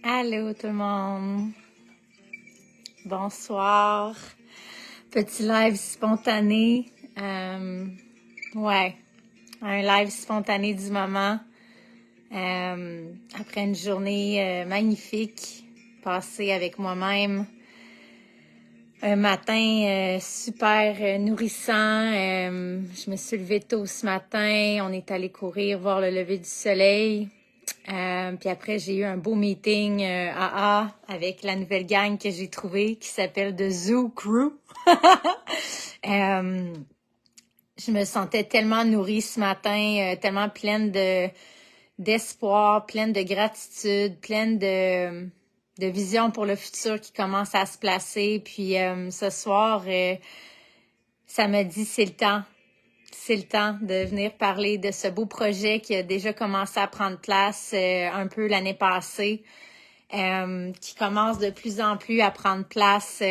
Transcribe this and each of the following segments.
Allô tout le monde, bonsoir, petit live spontané, ouais, un live spontané du moment, après une journée magnifique passée avec moi-même, un matin super nourrissant, je me suis levée tôt ce matin, on est allé courir voir le lever du soleil. Puis après, j'ai eu un beau meeting AA avec la nouvelle gang que j'ai trouvée qui s'appelle The Zoo Crew. Je me sentais tellement nourrie ce matin, tellement pleine d'espoir, pleine de gratitude, pleine de vision pour le futur qui commence à se placer. Puis ce soir, ça m'a dit c'est le temps. C'est le temps de venir parler de ce beau projet qui a déjà commencé à prendre place un peu l'année passée, qui commence de plus en plus à prendre place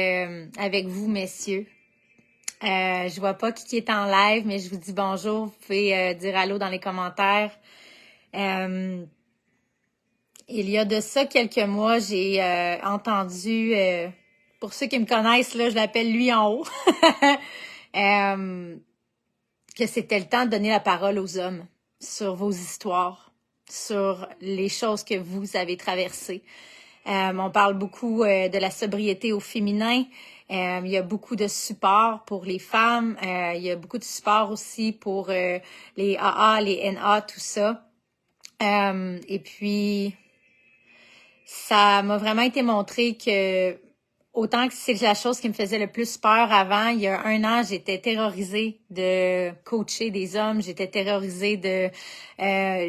avec vous, messieurs. Je vois pas qui est en live, mais je vous dis bonjour. Vous pouvez dire allô dans les commentaires. Il y a de ça quelques mois, j'ai entendu, pour ceux qui me connaissent, là, je l'appelle lui en haut. Que c'était le temps de donner la parole aux hommes sur vos histoires, sur les choses que vous avez traversées. On parle beaucoup de la sobriété au féminin. Il y a beaucoup de support pour les femmes. Il y a beaucoup de support aussi pour les AA, les NA, tout ça. Et puis, ça m'a vraiment été montré que autant que c'est la chose qui me faisait le plus peur avant, il y a un an, j'étais terrorisée de coacher des hommes, j'étais terrorisée de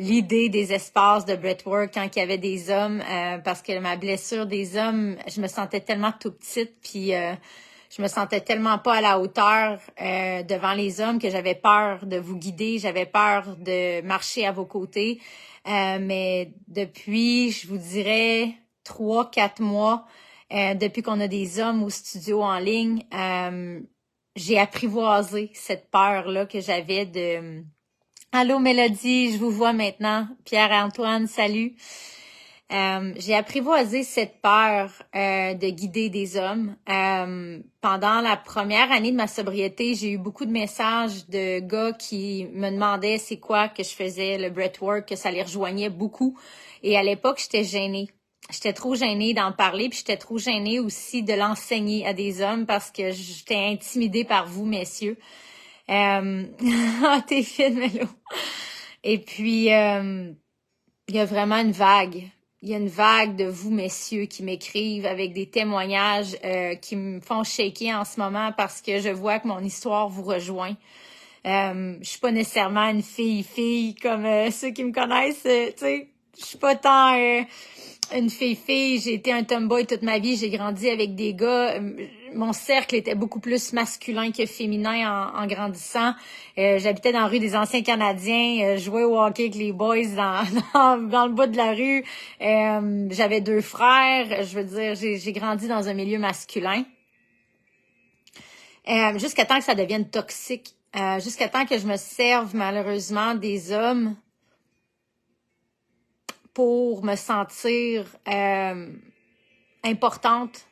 l'idée des espaces de breathwork quand il y avait des hommes, parce que ma blessure des hommes, je me sentais tellement tout petite, puis je me sentais tellement pas à la hauteur devant les hommes que j'avais peur de vous guider, j'avais peur de marcher à vos côtés. Mais depuis, je vous dirais, 3-4 mois, depuis qu'on a des hommes au studio en ligne, j'ai apprivoisé cette peur-là que j'avais de... Allô Mélodie, je vous vois maintenant. Pierre-Antoine, salut. J'ai apprivoisé cette peur de guider des hommes. Pendant la première année de ma sobriété, j'ai eu beaucoup de messages de gars qui me demandaient c'est quoi que je faisais, le breathwork, que ça les rejoignait beaucoup. Et à l'époque, j'étais gênée. J'étais trop gênée d'en parler, puis j'étais trop gênée aussi de l'enseigner à des hommes parce que j'étais intimidée par vous, messieurs. Ah, t'es fine, Mélo. Et puis, il y a vraiment une vague. Il y a une vague de vous, messieurs, qui m'écrivent avec des témoignages qui me font shaker en ce moment parce que je vois que mon histoire vous rejoint. Je suis pas nécessairement une fille comme ceux qui me connaissent. Tu sais, je suis pas tant une fille. J'ai été un tomboy toute ma vie. J'ai grandi avec des gars. Mon cercle était beaucoup plus masculin que féminin en grandissant. J'habitais dans la rue des Anciens Canadiens. Je jouais au hockey avec les boys dans le bas de la rue. J'avais 2 frères. Je veux dire, j'ai grandi dans un milieu masculin. Jusqu'à temps que ça devienne toxique. Jusqu'à temps que je me serve malheureusement des hommes pour me sentir importante.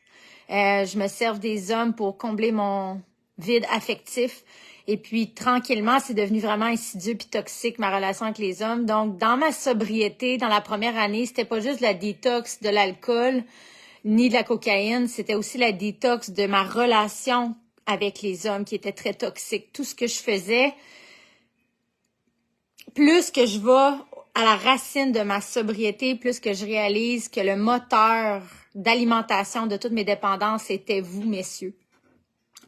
Je me serve des hommes pour combler mon vide affectif. Et puis, tranquillement, c'est devenu vraiment insidieux puis toxique, ma relation avec les hommes. Donc, dans ma sobriété, dans la première année, c'était pas juste la détox de l'alcool ni de la cocaïne, c'était aussi la détox de ma relation avec les hommes qui était très toxique. Tout ce que je faisais, plus que je vais à la racine de ma sobriété, plus que je réalise que le moteur d'alimentation de toutes mes dépendances était vous, messieurs.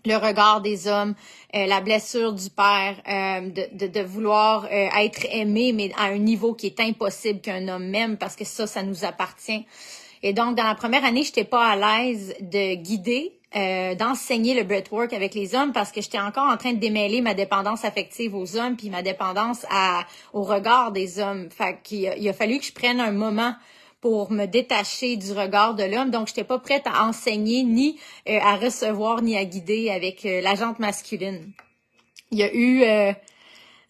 Le regard des hommes, la blessure du père, de vouloir être aimé, mais à un niveau qui est impossible qu'un homme m'aime parce que ça nous appartient. Et donc, dans la première année, j'étais pas à l'aise de guider, d'enseigner le breathwork avec les hommes parce que j'étais encore en train de démêler ma dépendance affective aux hommes puis ma dépendance au regard des hommes. Fait qu'il a fallu que je prenne un moment pour me détacher du regard de l'homme. Donc, j'étais pas prête à enseigner, ni à recevoir, ni à guider avec la jante masculine. Il y a eu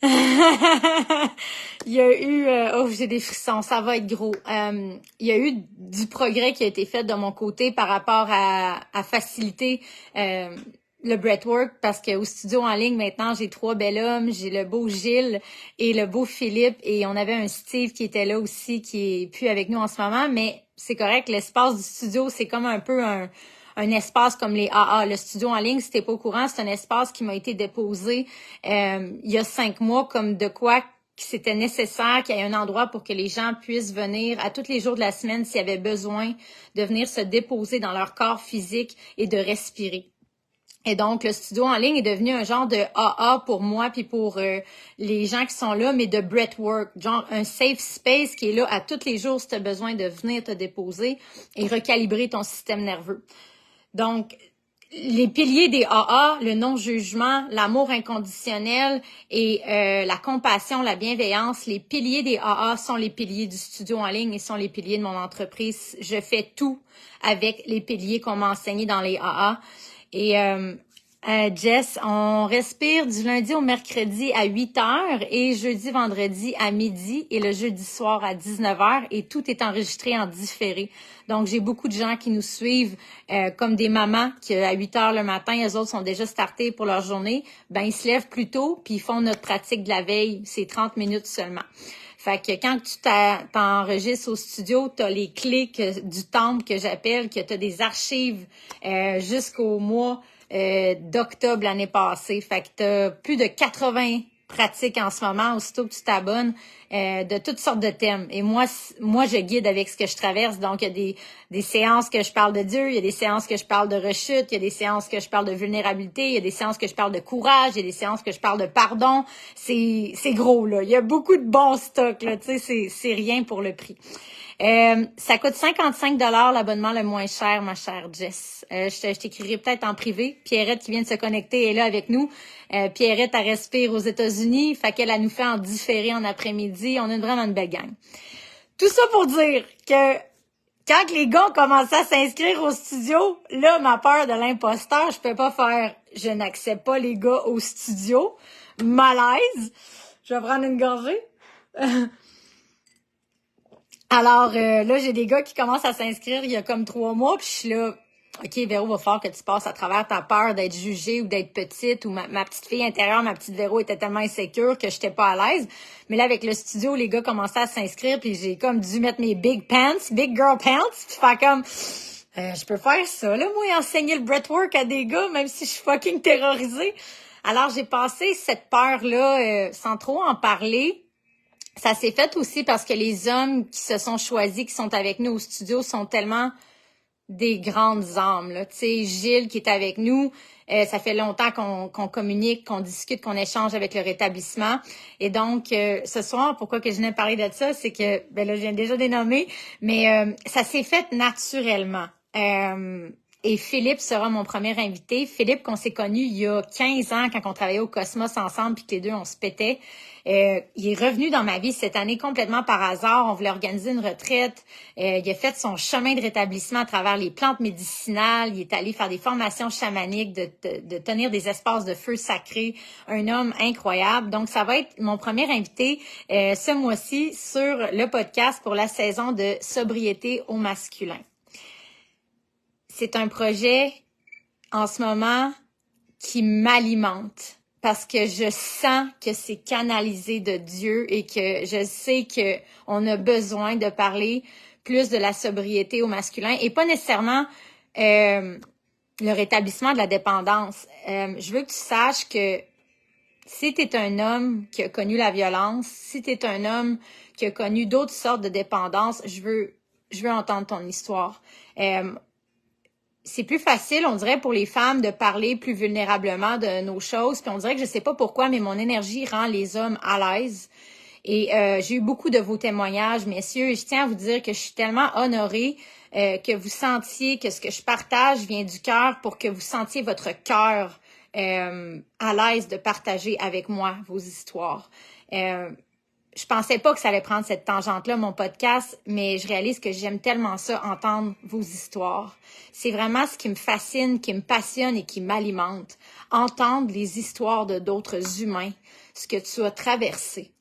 Il y a eu, oh, j'ai des frissons, ça va être gros. Il y a eu du progrès qui a été fait de mon côté par rapport à faciliter le breathwork parce qu'au studio en ligne, maintenant, j'ai 3 bel hommes. J'ai le beau Gilles et le beau Philippe et on avait un Steve qui était là aussi, qui est plus avec nous en ce moment, mais c'est correct, l'espace du studio, c'est comme un peu un espace comme les AA. Le studio en ligne, si t'es pas au courant, c'est un espace qui m'a été déposé il y a 5 mois comme de quoi que c'était nécessaire qu'il y ait un endroit pour que les gens puissent venir à tous les jours de la semaine s'il y avait besoin de venir se déposer dans leur corps physique et de respirer. Et donc, le studio en ligne est devenu un genre de AA pour moi puis pour les gens qui sont là, mais de breathwork, genre un safe space qui est là à tous les jours si tu as besoin de venir te déposer et recalibrer ton système nerveux. Donc, les piliers des AA, le non-jugement, l'amour inconditionnel et la compassion, la bienveillance, les piliers des AA sont les piliers du studio en ligne et sont les piliers de mon entreprise. Je fais tout avec les piliers qu'on m'a enseignés dans les AA. Et Jess, on respire du lundi au mercredi à 8h et jeudi, vendredi à midi et le jeudi soir à 19h et tout est enregistré en différé. Donc, j'ai beaucoup de gens qui nous suivent comme des mamans qui, à 8h le matin, eux autres sont déjà startés pour leur journée. Ben, ils se lèvent plus tôt puis ils font notre pratique de la veille. C'est 30 minutes seulement. Fait que quand tu t'enregistres au studio, tu as les clés du temple que j'appelle, que tu as des archives jusqu'au mois d'octobre l'année passée. Fait que tu as plus de 80 pratiques en ce moment, aussitôt que tu t'abonnes, de toutes sortes de thèmes. Et moi, je guide avec ce que je traverse. Donc, il y a des séances que je parle de Dieu, il y a des séances que je parle de rechute, il y a des séances que je parle de vulnérabilité, il y a des séances que je parle de courage, il y a des séances que je parle de pardon. C'est gros, là. Il y a beaucoup de bons stocks, là. Tu sais, c'est rien pour le prix. Ça coûte 55 $ l'abonnement le moins cher, ma chère Jess. Je t'écrirai peut-être en privé. Pierrette qui vient de se connecter est là avec nous. Pierrette, elle respire aux États-Unis, fait qu'elle nous fait en différé en après-midi. On a vraiment une belle gang. Tout ça pour dire que quand les gars ont commencé à s'inscrire au studio, là, ma peur de l'imposteur, je peux pas faire « je n'accepte pas les gars au studio ». Malaise. Je vais prendre une gorgée. Alors, là, j'ai des gars qui commencent à s'inscrire il y a comme 3 mois, puis je suis là, OK, Véro, va falloir que tu passes à travers ta peur d'être jugée ou d'être petite, ou ma petite fille intérieure, ma petite Véro était tellement insécure que j'étais pas à l'aise. Mais là, avec le studio, les gars commençaient à s'inscrire, puis j'ai comme dû mettre mes big girl pants, puis faire comme, je peux faire ça, là, moi, et enseigner le breathwork à des gars, même si je suis fucking terrorisée. Alors, j'ai passé cette peur-là sans trop en parler. Ça s'est fait aussi parce que les hommes qui se sont choisis, qui sont avec nous au studio, sont tellement des grandes âmes, là. Tu sais, Gilles qui est avec nous, ça fait longtemps qu'on communique, qu'on discute, qu'on échange avec le rétablissement. Et donc, ce soir, pourquoi que je viens de parler de ça, c'est que, ben là, je viens déjà dénommer, mais ça s'est fait naturellement. Et Philippe sera mon premier invité. Philippe, qu'on s'est connu il y a 15 ans quand on travaillait au Cosmos ensemble puis que les deux, on se pétait. Il est revenu dans ma vie cette année complètement par hasard. On voulait organiser une retraite. Il a fait son chemin de rétablissement à travers les plantes médicinales. Il est allé faire des formations chamaniques, de tenir des espaces de feu sacrés. Un homme incroyable. Donc, ça va être mon premier invité ce mois-ci sur le podcast pour la saison de sobriété au masculin. C'est un projet en ce moment qui m'alimente parce que je sens que c'est canalisé de Dieu et que je sais que on a besoin de parler plus de la sobriété au masculin et pas nécessairement le rétablissement de la dépendance. Je veux que tu saches que si tu es un homme qui a connu la violence, si tu es un homme qui a connu d'autres sortes de dépendance, je veux entendre ton histoire. C'est plus facile, on dirait, pour les femmes de parler plus vulnérablement de nos choses. Puis on dirait que je sais pas pourquoi, mais mon énergie rend les hommes à l'aise. Et j'ai eu beaucoup de vos témoignages, messieurs. Et je tiens à vous dire que je suis tellement honorée que vous sentiez que ce que je partage vient du cœur pour que vous sentiez votre cœur à l'aise de partager avec moi vos histoires. Je pensais pas que ça allait prendre cette tangente-là, mon podcast, mais je réalise que j'aime tellement ça, entendre vos histoires. C'est vraiment ce qui me fascine, qui me passionne et qui m'alimente. Entendre les histoires de d'autres humains, ce que tu as traversé.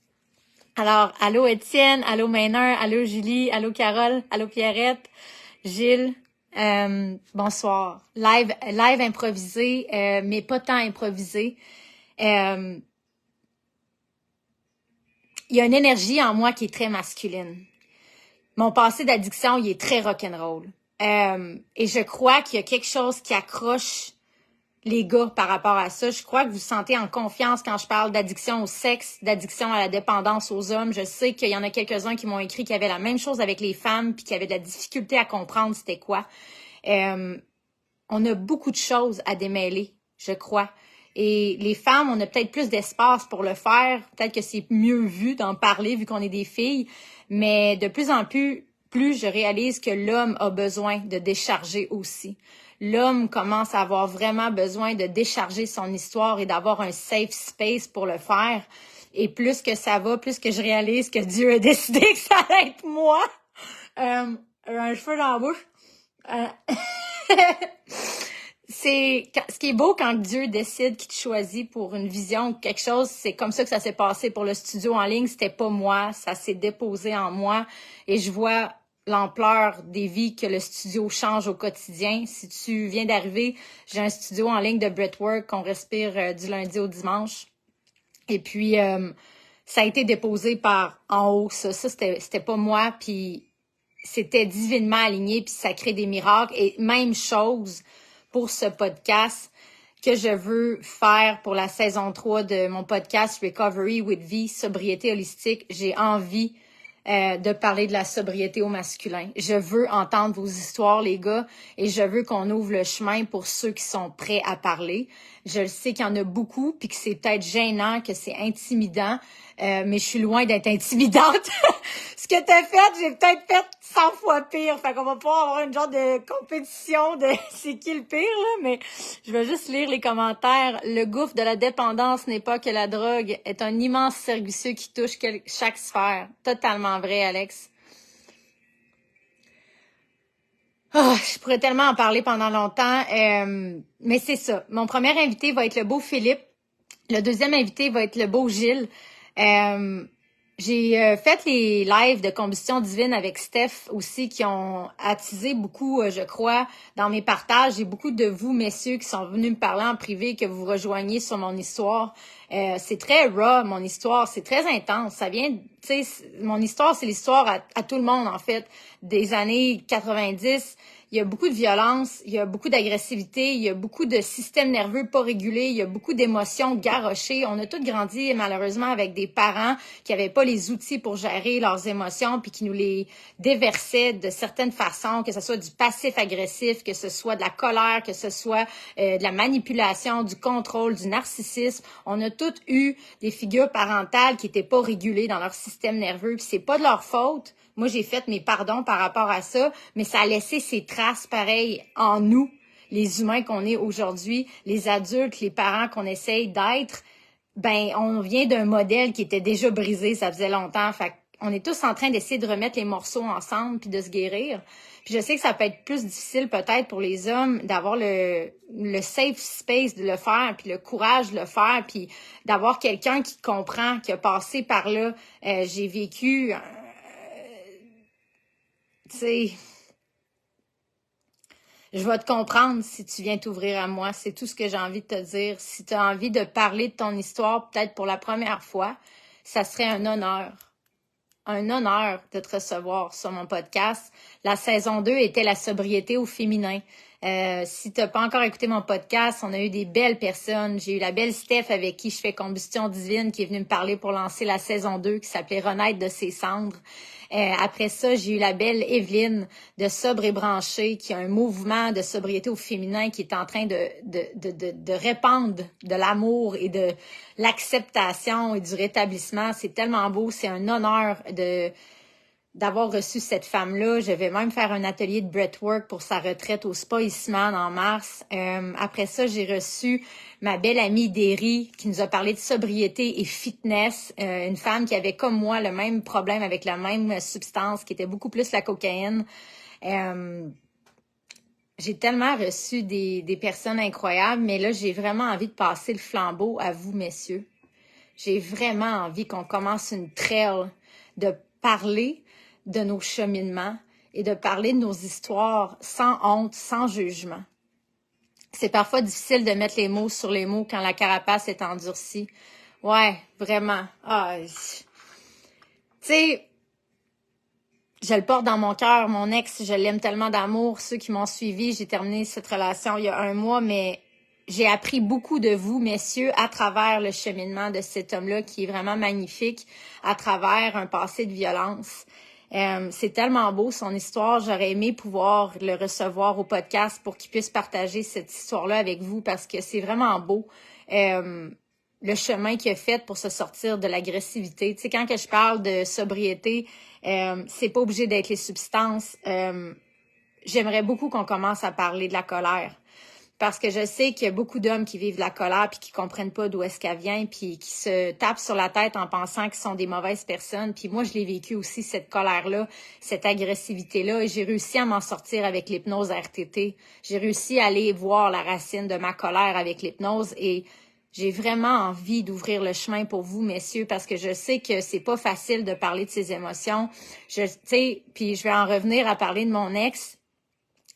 Alors, allô Étienne, allô Maynard, allô Julie, allô Carole, allô Pierrette, Gilles, bonsoir. Live improvisé, mais pas tant improvisé. Il y a une énergie en moi qui est très masculine. Mon passé d'addiction, il est très rock'n'roll. Et je crois qu'il y a quelque chose qui accroche les gars par rapport à ça. Je crois que vous vous sentez en confiance quand je parle d'addiction au sexe, d'addiction à la dépendance aux hommes. Je sais qu'il y en a quelques-uns qui m'ont écrit qu'il y avait la même chose avec les femmes puis qu'il y avait de la difficulté à comprendre c'était quoi. On a beaucoup de choses à démêler, je crois. Et les femmes, on a peut-être plus d'espace pour le faire. Peut-être que c'est mieux vu d'en parler vu qu'on est des filles. Mais de plus en plus, je réalise que l'homme a besoin de décharger aussi. L'homme commence à avoir vraiment besoin de décharger son histoire et d'avoir un safe space pour le faire. Et plus que ça va, plus que je réalise que Dieu a décidé que ça allait être moi. Un cheveu dans la bouche. Ce qui est beau quand Dieu décide qu'il te choisit pour une vision ou quelque chose, c'est comme ça que ça s'est passé pour le studio en ligne. C'était pas moi, ça s'est déposé en moi et je vois l'ampleur des vies que le studio change au quotidien. Si tu viens d'arriver, j'ai un studio en ligne de breathwork qu'on respire du lundi au dimanche. Et puis, ça a été déposé par en haut, ça c'était pas moi, puis c'était divinement aligné, puis ça crée des miracles. Et même chose pour ce podcast que je veux faire pour la saison 3 de mon podcast Recovery with V, sobriété holistique. J'ai envie de parler de la sobriété au masculin. Je veux entendre vos histoires, les gars, et je veux qu'on ouvre le chemin pour ceux qui sont prêts à parler. Je le sais qu'il y en a beaucoup, puis que c'est peut-être gênant, que c'est intimidant, mais je suis loin d'être intimidante. Ce que t'as fait, j'ai peut-être fait 100 fois pire. Fait qu'on va pas avoir une genre de compétition de c'est qui le pire, là, mais je vais juste lire les commentaires. Le gouffre de la dépendance n'est pas que la drogue, est un immense cercle qui touche chaque sphère. Totalement vrai, Alex. Oh, je pourrais tellement en parler pendant longtemps, mais c'est ça. Mon premier invité va être le beau Philippe. Le deuxième invité va être le beau Gilles. J'ai fait les lives de combustion divine avec Steph aussi qui ont attisé beaucoup, je crois, dans mes partages. J'ai beaucoup de vous, messieurs, qui sont venus me parler en privé, que vous rejoignez sur mon histoire. C'est très raw, mon histoire. C'est très intense. Ça vient, tu sais, mon histoire, c'est l'histoire à tout le monde, en fait, des années 90. Il y a beaucoup de violence, il y a beaucoup d'agressivité, il y a beaucoup de systèmes nerveux pas régulés, il y a beaucoup d'émotions garochées. On a tous grandi malheureusement avec des parents qui n'avaient pas les outils pour gérer leurs émotions puis qui nous les déversaient de certaines façons, que ce soit du passif agressif, que ce soit de la colère, que ce soit de la manipulation, du contrôle, du narcissisme. On a tous eu des figures parentales qui n'étaient pas régulées dans leur système nerveux. Puis c'est pas de leur faute. Moi, j'ai fait mes pardons par rapport à ça, mais ça a laissé ses traces pareilles en nous, les humains qu'on est aujourd'hui, les adultes, les parents qu'on essaye d'être. Ben, on vient d'un modèle qui était déjà brisé, ça faisait longtemps. Fait on est tous en train d'essayer de remettre les morceaux ensemble puis de se guérir. Puis je sais que ça peut être plus difficile peut-être pour les hommes d'avoir le safe space de le faire, puis le courage de le faire, puis d'avoir quelqu'un qui comprend, qui a passé par là. J'ai vécu... Tu sais, je vais te comprendre si tu viens t'ouvrir à moi. C'est tout ce que j'ai envie de te dire. Si tu as envie de parler de ton histoire, peut-être pour la première fois, ça serait un honneur. Un honneur de te recevoir sur mon podcast. La saison 2 était la sobriété au féminin. Si tu n'as pas encore écouté mon podcast, on a eu des belles personnes. J'ai eu la belle Steph avec qui je fais Combustion divine qui est venue me parler pour lancer la saison 2 qui s'appelait Renaître de ses cendres. Après ça, j'ai eu la belle Evelyne de Sobre et Branchée qui a un mouvement de sobriété au féminin qui est en train de répandre de l'amour et de l'acceptation et du rétablissement. C'est tellement beau. C'est un honneur d'avoir reçu cette femme-là. Je vais même faire un atelier de breathwork pour sa retraite au Spa Eastman en mars. Après ça, j'ai reçu ma belle amie Derry qui nous a parlé de sobriété et fitness. Une femme qui avait comme moi le même problème avec la même substance, qui était beaucoup plus la cocaïne. J'ai tellement reçu des personnes incroyables, mais là, j'ai vraiment envie de passer le flambeau à vous, messieurs. j'ai vraiment envie qu'on commence une trail de parler de nos cheminements et de parler de nos histoires sans honte, sans jugement. C'est parfois difficile de mettre les mots sur les mots quand la carapace est endurcie. Ouais, vraiment. Tu sais, je le porte dans mon cœur. Mon ex, je l'aime tellement d'amour. Ceux qui m'ont suivi, j'ai terminé cette relation il y a 1 mois, mais j'ai appris beaucoup de vous, messieurs, à travers le cheminement de cet homme-là qui est vraiment magnifique, à travers un passé de violence. C'est tellement beau, son histoire. J'aurais aimé pouvoir le recevoir au podcast pour qu'il puisse partager cette histoire-là avec vous parce que c'est vraiment beau. Le chemin qu'il a fait pour se sortir de l'agressivité. Tu sais, quand que je parle de sobriété, c'est pas obligé d'être les substances. J'aimerais beaucoup qu'on commence à parler de la colère. Parce que je sais qu'il y a beaucoup d'hommes qui vivent de la colère puis qui comprennent pas d'où est-ce qu'elle vient puis qui se tapent sur la tête en pensant qu'ils sont des mauvaises personnes. Puis moi, je l'ai vécu aussi, cette colère-là, cette agressivité-là. Et j'ai réussi à m'en sortir avec l'hypnose RTT. J'ai réussi à aller voir la racine de ma colère avec l'hypnose et j'ai vraiment envie d'ouvrir le chemin pour vous, messieurs, parce que je sais que c'est pas facile de parler de ses émotions. Puis je vais en revenir à parler de mon ex.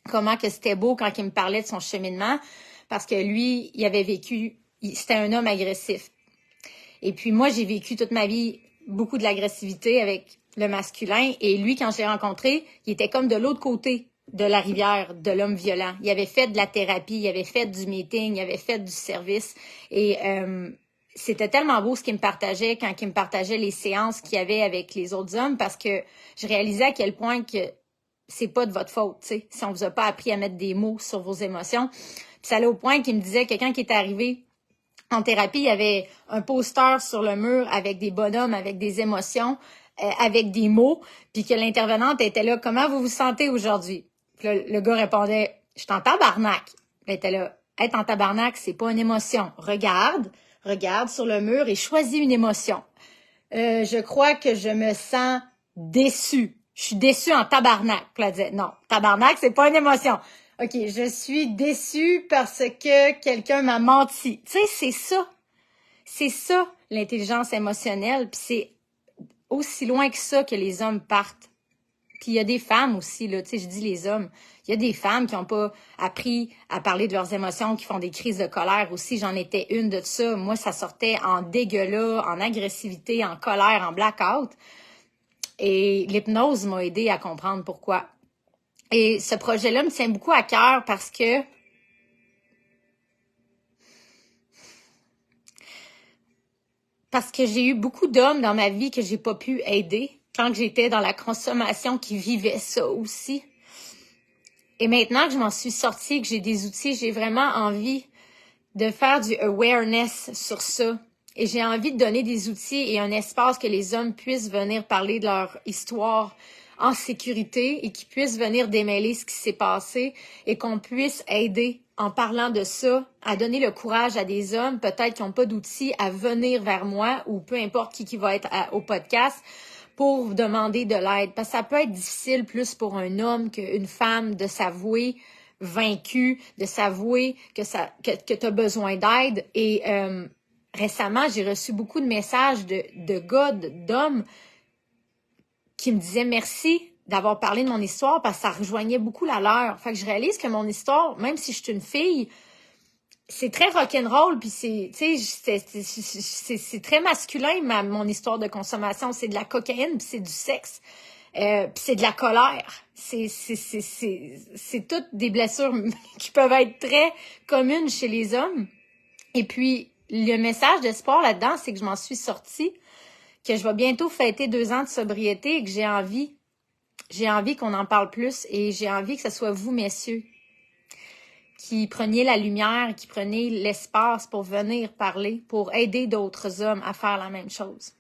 Comment que c'était beau quand il me parlait de son cheminement, parce que lui, il avait vécu, c'était un homme agressif. Et puis moi, j'ai vécu toute ma vie beaucoup de l'agressivité avec le masculin, et lui, quand je l'ai rencontré, il était comme de l'autre côté de la rivière de l'homme violent. Il avait fait de la thérapie, il avait fait du meeting, il avait fait du service, et c'était tellement beau ce qu'il me partageait quand il me partageait les séances qu'il y avait avec les autres hommes, parce que je réalisais à quel point que c'est pas de votre faute, tu sais, si on vous a pas appris à mettre des mots sur vos émotions. Puis ça allait au point qu'il me disait que quand il était arrivé en thérapie, il y avait un poster sur le mur avec des bonhommes, avec des émotions, avec des mots, puis que l'intervenante était là, comment vous vous sentez aujourd'hui? Puis là, le gars répondait, je suis en tabarnak. Elle était là, être en tabarnak, c'est pas une émotion. Regarde sur le mur et choisis une émotion. Je crois que je me sens déçue. Je suis déçue en tabarnak. Puis elle disait, non, tabarnak, c'est pas une émotion. OK, je suis déçue parce que quelqu'un m'a menti. Tu sais, c'est ça. C'est ça, l'intelligence émotionnelle. Puis c'est aussi loin que ça que les hommes partent. Puis il y a des femmes aussi, là, tu sais, je dis les hommes. Il y a des femmes qui n'ont pas appris à parler de leurs émotions, qui font des crises de colère aussi. J'en étais une de ça. Moi, ça sortait en dégueulas, en agressivité, en colère, en blackout. Et l'hypnose m'a aidé à comprendre pourquoi. Et ce projet-là me tient beaucoup à cœur parce que j'ai eu beaucoup d'hommes dans ma vie que j'ai pas pu aider quand j'étais dans la consommation qui vivaient ça aussi. Et maintenant que je m'en suis sortie, que j'ai des outils, j'ai vraiment envie de faire du awareness sur ça. Et j'ai envie de donner des outils et un espace que les hommes puissent venir parler de leur histoire en sécurité et qu'ils puissent venir démêler ce qui s'est passé et qu'on puisse aider en parlant de ça, à donner le courage à des hommes peut-être qui n'ont pas d'outils à venir vers moi ou peu importe qui va être au podcast pour demander de l'aide. Parce que ça peut être difficile plus pour un homme qu'une femme de s'avouer vaincu, de s'avouer que tu as besoin d'aide. Et récemment, j'ai reçu beaucoup de messages de gars, d'hommes qui me disaient merci d'avoir parlé de mon histoire parce que ça rejoignait beaucoup la leur. Fait que je réalise que mon histoire, même si je suis une fille, c'est très rock'n'roll, puis c'est très masculin, mon histoire de consommation. C'est de la cocaïne, puis c'est du sexe, puis c'est de la colère. C'est toutes des blessures qui peuvent être très communes chez les hommes. Et puis, le message d'espoir là-dedans, c'est que je m'en suis sortie, que je vais bientôt fêter 2 ans de sobriété et que j'ai envie qu'on en parle plus et j'ai envie que ce soit vous, messieurs, qui preniez la lumière, qui preniez l'espace pour venir parler, pour aider d'autres hommes à faire la même chose.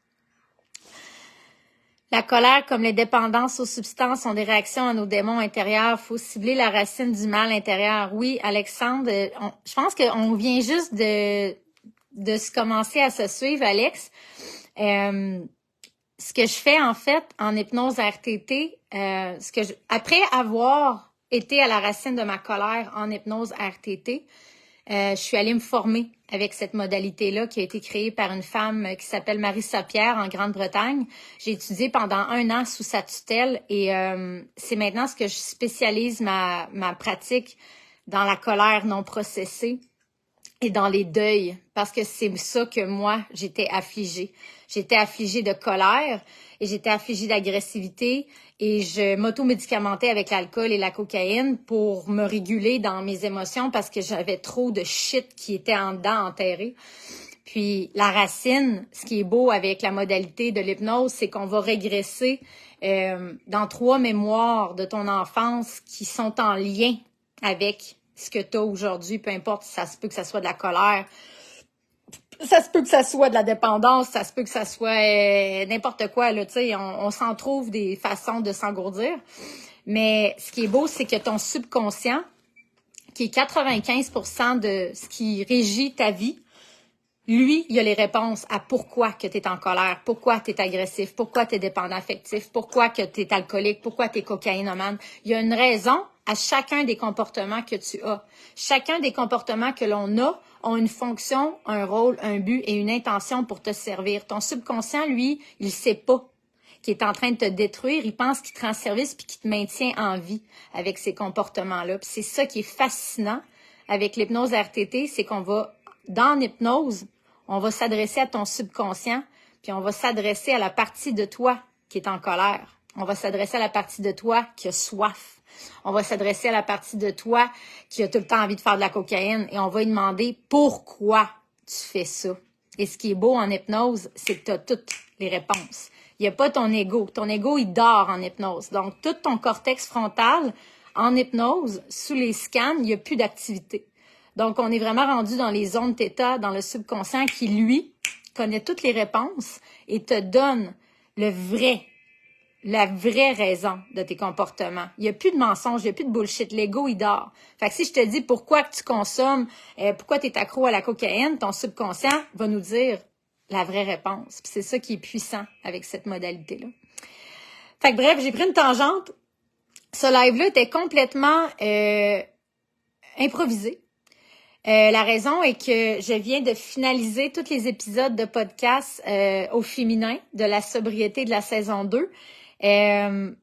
La colère, comme les dépendances aux substances, sont des réactions à nos démons intérieurs. Il faut cibler la racine du mal intérieur. Oui, Alexandre, je pense qu'on vient juste de se commencer à se suivre, Alex. Ce que je fais, en fait, en hypnose RTT, après avoir été à la racine de ma colère en hypnose RTT, Je suis allée me former avec cette modalité-là qui a été créée par une femme qui s'appelle Marissa Pierre en Grande-Bretagne. J'ai étudié pendant 1 an sous sa tutelle et c'est maintenant ce que je spécialise ma pratique dans la colère non processée et dans les deuils, parce que c'est ça que moi, j'étais affligée. J'étais affligée de colère et j'étais affligée d'agressivité et je m'automédicamentais avec l'alcool et la cocaïne pour me réguler dans mes émotions parce que j'avais trop de shit qui était en dedans enterré. Puis la racine, ce qui est beau avec la modalité de l'hypnose, c'est qu'on va régresser dans 3 mémoires de ton enfance qui sont en lien avec ce que tu as aujourd'hui, peu importe, ça se peut que ça soit de la colère, ça se peut que ça soit de la dépendance, ça se peut que ça soit n'importe quoi, là, tu sais, on s'en trouve des façons de s'engourdir. Mais ce qui est beau, c'est que ton subconscient, qui est 95% de ce qui régit ta vie, lui, il a les réponses à pourquoi que tu es en colère, pourquoi tu es agressif, pourquoi tu es dépendant affectif, pourquoi que tu es alcoolique, pourquoi tu es cocaïnomane. Il y a une raison à chacun des comportements que tu as. Chacun des comportements que l'on a ont une fonction, un rôle, un but et une intention pour te servir. Ton subconscient, lui, il sait pas qu'il est en train de te détruire. Il pense qu'il te rend service puis qu'il te maintient en vie avec ces comportements-là. Puis c'est ça qui est fascinant avec l'hypnose RTT, c'est qu'on va, dans l'hypnose, on va s'adresser à ton subconscient, puis on va s'adresser à la partie de toi qui est en colère. On va s'adresser à la partie de toi qui a soif. On va s'adresser à la partie de toi qui a tout le temps envie de faire de la cocaïne et on va lui demander pourquoi tu fais ça. Et ce qui est beau en hypnose, c'est que tu as toutes les réponses. Il n'y a pas ton ego. Ton ego, il dort en hypnose. Donc, tout ton cortex frontal, en hypnose, sous les scans, il n'y a plus d'activité. Donc, on est vraiment rendu dans les zones θ, dans le subconscient qui, lui, connaît toutes les réponses et te donne la vraie raison de tes comportements. Il n'y a plus de mensonges, il n'y a plus de bullshit. L'ego, il dort. Fait que si je te dis pourquoi que tu consommes, pourquoi tu es accro à la cocaïne, ton subconscient va nous dire la vraie réponse. Puis c'est ça qui est puissant avec cette modalité-là. Fait que bref, j'ai pris une tangente. Ce live-là était complètement improvisé. La raison est que je viens de finaliser tous les épisodes de podcast au féminin de la sobriété de la saison 2. Non,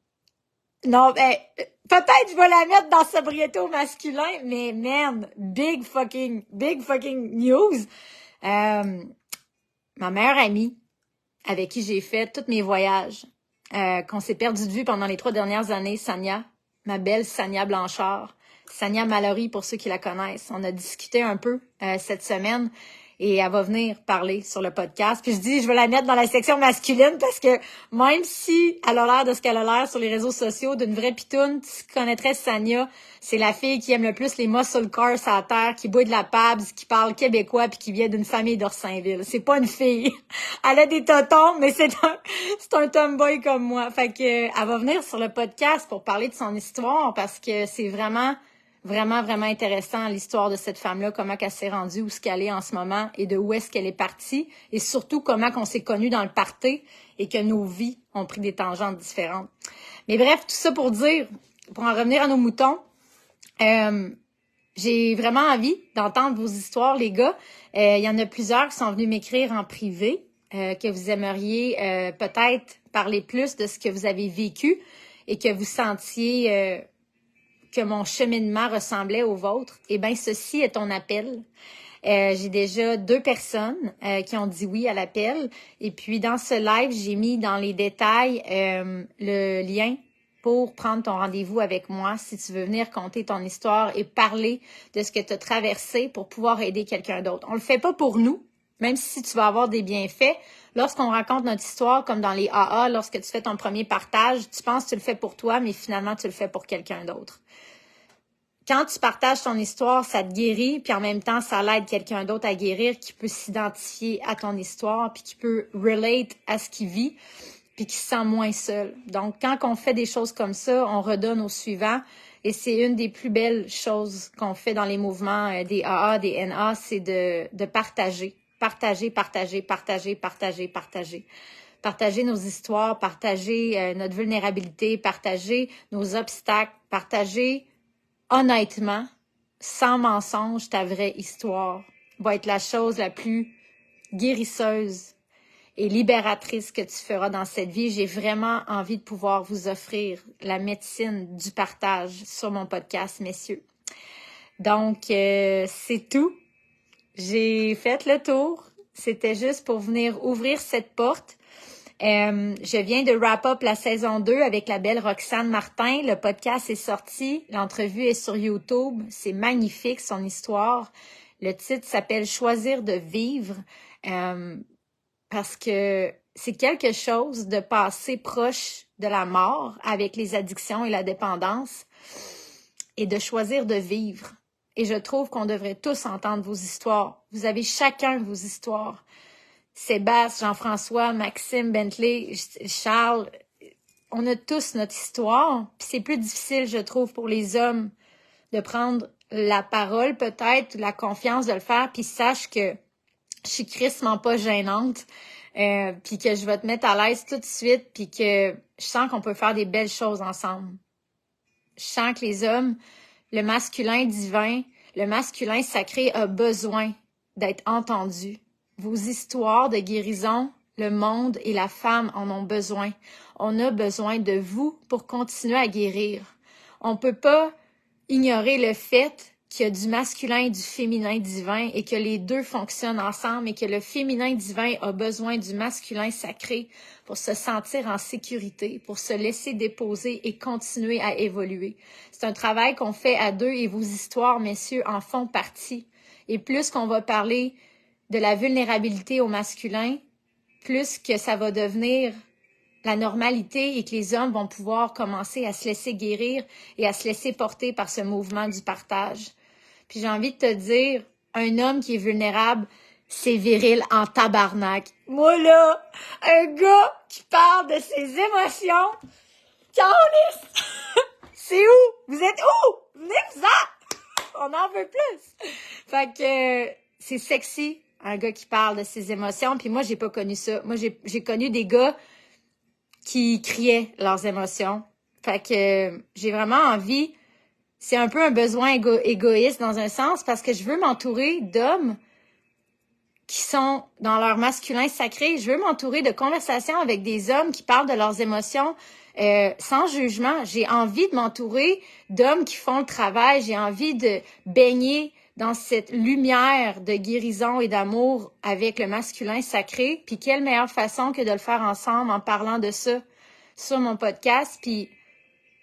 peut-être je vais la mettre dans sobriété au masculin, mais man, big fucking news. Ma meilleure amie, avec qui j'ai fait tous mes voyages, qu'on s'est perdu de vue pendant les 3 dernières années, Sania, ma belle Sania Blanchard, Sania Mallory pour ceux qui la connaissent. On a discuté un peu cette semaine et elle va venir parler sur le podcast. Puis je dis, je vais la mettre dans la section masculine parce que même si elle a l'air de ce qu'elle a l'air sur les réseaux sociaux, d'une vraie pitoune, tu connaîtrais Sania, c'est la fille qui aime le plus les muscle cars à la terre, qui boit de la Pabs, qui parle québécois puis qui vient d'une famille d'Orsainville. C'est pas une fille. Elle a des totons, mais c'est un tomboy comme moi. Fait que elle va venir sur le podcast pour parler de son histoire parce que c'est vraiment intéressant l'histoire de cette femme-là, comment elle s'est rendue, où ce qu'elle est en ce moment et de où est-ce qu'elle est partie et surtout comment qu'on s'est connus dans le party et que nos vies ont pris des tangentes différentes. Mais bref, tout ça pour dire, pour en revenir à nos moutons, j'ai vraiment envie d'entendre vos histoires, les gars. Il y en a plusieurs qui sont venus m'écrire en privé, que vous aimeriez peut-être parler plus de ce que vous avez vécu et que vous sentiez que mon cheminement ressemblait au vôtre. Eh bien, ceci est ton appel. J'ai déjà 2 personnes qui ont dit oui à l'appel. Et puis, dans ce live, j'ai mis dans les détails le lien pour prendre ton rendez-vous avec moi si tu veux venir conter ton histoire et parler de ce que tu as traversé pour pouvoir aider quelqu'un d'autre. On le fait pas pour nous, même si tu vas avoir des bienfaits. Lorsqu'on raconte notre histoire, comme dans les AA, lorsque tu fais ton premier partage, tu penses que tu le fais pour toi, mais finalement, tu le fais pour quelqu'un d'autre. Quand tu partages ton histoire, ça te guérit, puis en même temps, ça l'aide quelqu'un d'autre à guérir qui peut s'identifier à ton histoire, puis qui peut relate à ce qu'il vit, puis qui se sent moins seul. Donc, quand on fait des choses comme ça, on redonne au suivant, et c'est une des plus belles choses qu'on fait dans les mouvements des AA, des NA, c'est de partager. Partager. Partager nos histoires, partager notre vulnérabilité, partager nos obstacles, partager honnêtement sans mensonge, ta vraie histoire va être la chose la plus guérisseuse et libératrice que tu feras dans cette vie. J'ai vraiment envie de pouvoir vous offrir la médecine du partage sur mon podcast, messieurs. Donc, c'est tout. J'ai fait le tour. C'était juste pour venir ouvrir cette porte. Je viens de wrap up la saison 2 avec la belle Roxane Martin. Le podcast est sorti. L'entrevue est sur YouTube. C'est magnifique, son histoire. Le titre s'appelle « Choisir de vivre ». Parce que c'est quelque chose de passer proche de la mort avec les addictions et la dépendance et de choisir de vivre. Et je trouve qu'on devrait tous entendre vos histoires. Vous avez chacun vos histoires. Sébastien, Jean-François, Maxime, Bentley, Charles, on a tous notre histoire. Puis c'est plus difficile, je trouve, pour les hommes de prendre la parole peut-être, la confiance de le faire, puis sache que je suis crissement pas gênante, puis que je vais te mettre à l'aise tout de suite, puis que je sens qu'on peut faire des belles choses ensemble. Je sens que les hommes, le masculin divin, le masculin sacré a besoin d'être entendu. Vos histoires de guérison, le monde et la femme en ont besoin. On a besoin de vous pour continuer à guérir. On peut pas ignorer le fait qu'il y a du masculin et du féminin divin et que les deux fonctionnent ensemble et que le féminin divin a besoin du masculin sacré pour se sentir en sécurité, pour se laisser déposer et continuer à évoluer. C'est un travail qu'on fait à deux et vos histoires, messieurs, en font partie. Et plus qu'on va parler de la vulnérabilité au masculin, plus que ça va devenir la normalité et que les hommes vont pouvoir commencer à se laisser guérir et à se laisser porter par ce mouvement du partage. Puis j'ai envie de te dire, un homme qui est vulnérable, c'est viril en tabarnak. Moi là, un gars qui parle de ses émotions, câlisse! C'est où? Vous êtes où? Venez-vous-en! On en veut plus! Fait que c'est sexy, un gars qui parle de ses émotions. Puis moi, j'ai pas connu ça. Moi, j'ai connu des gars qui criaient leurs émotions. Fait que j'ai vraiment envie, c'est un peu un besoin égoïste dans un sens, parce que je veux m'entourer d'hommes qui sont dans leur masculin sacré. Je veux m'entourer de conversations avec des hommes qui parlent de leurs émotions sans jugement. J'ai envie de m'entourer d'hommes qui font le travail. J'ai envie de baigner dans cette lumière de guérison et d'amour avec le masculin sacré. Puis quelle meilleure façon que de le faire ensemble en parlant de ça sur mon podcast. Puis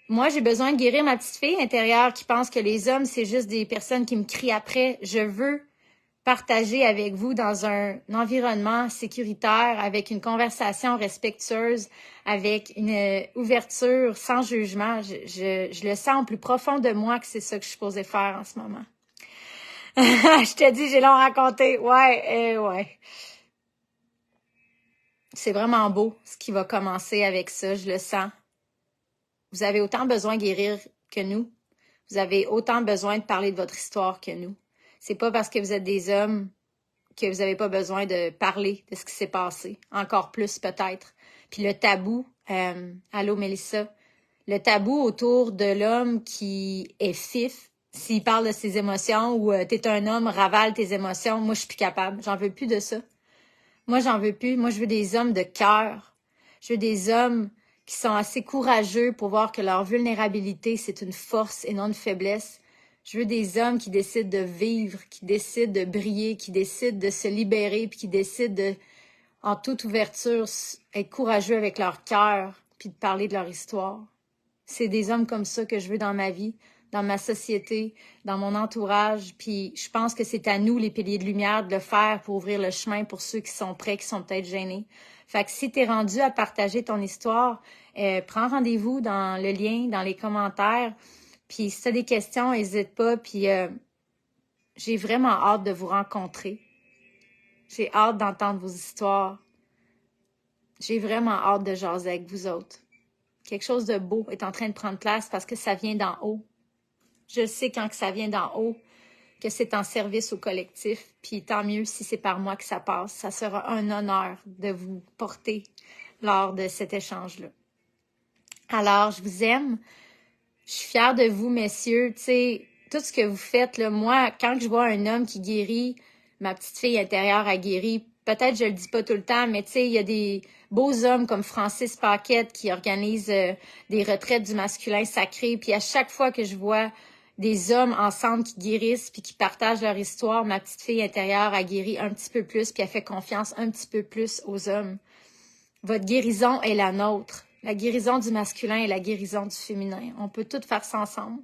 moi, j'ai besoin de guérir ma petite fille intérieure qui pense que les hommes, c'est juste des personnes qui me crient après. Je veux partager avec vous dans un environnement sécuritaire, avec une conversation respectueuse, avec une ouverture sans jugement. Je le sens au plus profond de moi que c'est ça que je suis supposée faire en ce moment. Je te dis, j'ai long raconté. Ouais. C'est vraiment beau ce qui va commencer avec ça, je le sens. Vous avez autant besoin de guérir que nous. Vous avez autant besoin de parler de votre histoire que nous. C'est pas parce que vous êtes des hommes que vous n'avez pas besoin de parler de ce qui s'est passé. Encore plus, peut-être. Puis le tabou, allô, Mélissa, le tabou autour de l'homme qui est fif, s'il parle de ses émotions ou t'es un homme, ravale tes émotions, moi, je suis plus capable. J'en veux plus de ça. Moi, j'en veux plus. Moi, je veux des hommes de cœur. Je veux des hommes qui sont assez courageux pour voir que leur vulnérabilité, c'est une force et non une faiblesse. Je veux des hommes qui décident de vivre, qui décident de briller, qui décident de se libérer, puis qui décident de, en toute ouverture, être courageux avec leur cœur, puis de parler de leur histoire. C'est des hommes comme ça que je veux dans ma vie, dans ma société, dans mon entourage. Puis je pense que c'est à nous, les piliers de lumière, de le faire pour ouvrir le chemin pour ceux qui sont prêts, qui sont peut-être gênés. Fait que si tu es rendu à partager ton histoire, prends rendez-vous dans le lien, dans les commentaires. Puis si tu as des questions, n'hésite pas. Puis j'ai vraiment hâte de vous rencontrer. J'ai hâte d'entendre vos histoires. J'ai vraiment hâte de jaser avec vous autres. Quelque chose de beau est en train de prendre place parce que ça vient d'en haut. Je sais quand que ça vient d'en haut, que c'est en service au collectif. Puis tant mieux si c'est par moi que ça passe. Ça sera un honneur de vous porter lors de cet échange-là. Alors, je vous aime. Je suis fière de vous, messieurs. Tu sais, tout ce que vous faites, là, moi, quand je vois un homme qui guérit, ma petite fille intérieure a guéri, peut-être je le dis pas tout le temps, mais tu sais, il y a des beaux hommes comme Francis Paquette qui organisent des retraites du masculin sacré, puis à chaque fois que je vois des hommes ensemble qui guérissent puis qui partagent leur histoire, ma petite fille intérieure a guéri un petit peu plus puis a fait confiance un petit peu plus aux hommes. Votre guérison est la nôtre. La guérison du masculin et la guérison du féminin. On peut tout faire ça ensemble.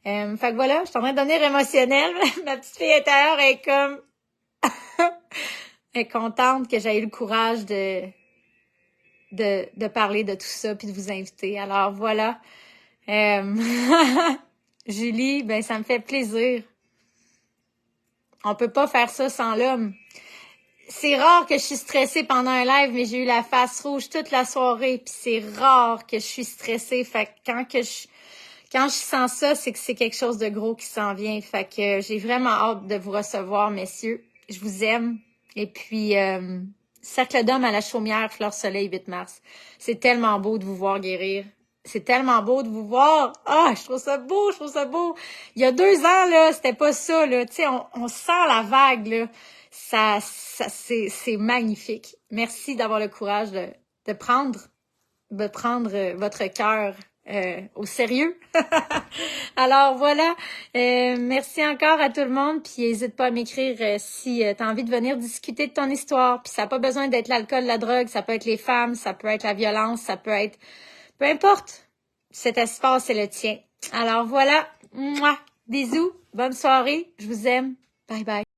Fait que voilà, je suis en train de devenir émotionnelle. Ma petite fille intérieure est comme... elle est contente que j'ai eu le courage de parler de tout ça puis de vous inviter. Alors voilà. Julie, ben ça me fait plaisir. On peut pas faire ça sans l'homme. C'est rare que je suis stressée pendant un live, mais j'ai eu la face rouge toute la soirée, puis c'est rare que je suis stressée. Fait que quand je sens ça, c'est que c'est quelque chose de gros qui s'en vient. Fait que j'ai vraiment hâte de vous recevoir, messieurs. Je vous aime. Et puis, Cercle d'hommes à la Chaumière, Fleur Soleil, 8 mars. C'est tellement beau de vous voir guérir. C'est tellement beau de vous voir. Ah, je trouve ça beau, je trouve ça beau. Il y a 2 ans, là, c'était pas ça, là. Tu sais, on sent la vague, là. C'est magnifique. Merci d'avoir le courage de prendre votre cœur au sérieux. Alors voilà, merci encore à tout le monde, puis n'hésite pas à m'écrire si tu as envie de venir discuter de ton histoire, puis ça n'a pas besoin d'être l'alcool, la drogue, ça peut être les femmes, ça peut être la violence, ça peut être... Peu importe, cet espace est le tien. Alors voilà, mouah, bisous, bonne soirée, je vous aime, bye bye.